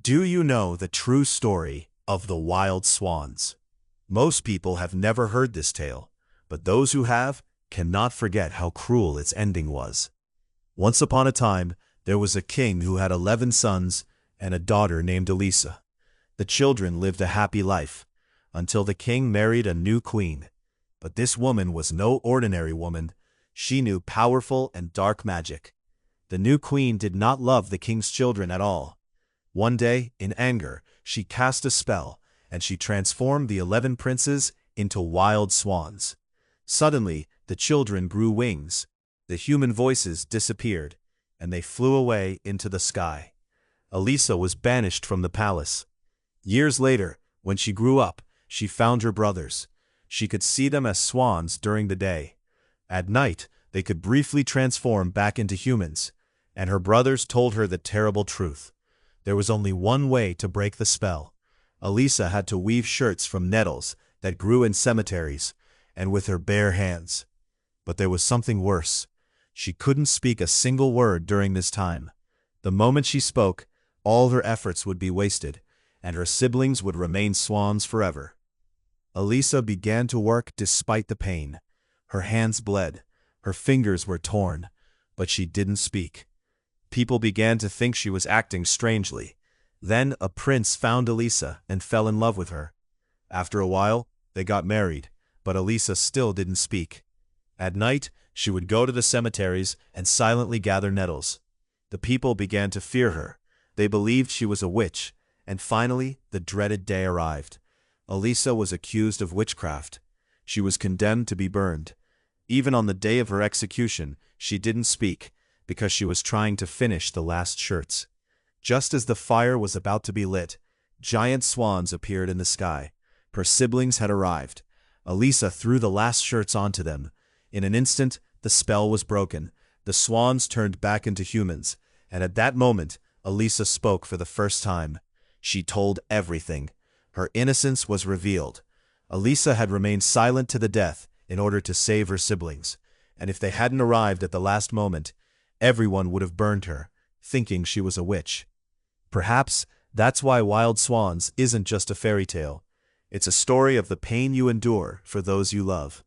Do you know the true story of the Wild Swans? Most people have never heard this tale, but those who have cannot forget how cruel its ending was. Once upon a time, there was a king who had 11 sons and a daughter named Elisa. The children lived a happy life until the king married a new queen. But this woman was no ordinary woman. She knew powerful and dark magic. The new queen did not love the king's children at all. One day, in anger, she cast a spell, and she transformed the 11 princes into wild swans. Suddenly, the children grew wings. The human voices disappeared, and they flew away into the sky. Elisa was banished from the palace. Years later, when she grew up, she found her brothers. She could see them as swans during the day. At night, they could briefly transform back into humans, and her brothers told her the terrible truth. There was only one way to break the spell. Elisa had to weave shirts from nettles that grew in cemeteries, and with her bare hands. But there was something worse. She couldn't speak a single word during this time. The moment she spoke, all her efforts would be wasted, and her siblings would remain swans forever. Elisa began to work despite the pain. Her hands bled, her fingers were torn, but she didn't speak. People began to think she was acting strangely. Then a prince found Elisa and fell in love with her. After a while, they got married, but Elisa still didn't speak. At night, she would go to the cemeteries and silently gather nettles. The people began to fear her. They believed she was a witch, and finally, the dreaded day arrived. Elisa was accused of witchcraft. She was condemned to be burned. Even on the day of her execution, she didn't speak, because she was trying to finish the last shirts. Just as the fire was about to be lit, giant swans appeared in the sky. Her siblings had arrived. Elisa threw the last shirts onto them. In an instant, the spell was broken. The swans turned back into humans, and at that moment, Elisa spoke for the first time. She told everything. Her innocence was revealed. Elisa had remained silent to the death in order to save her siblings, and if they hadn't arrived at the last moment, everyone would have burned her, thinking she was a witch. Perhaps that's why Wild Swans isn't just a fairy tale. It's a story of the pain you endure for those you love.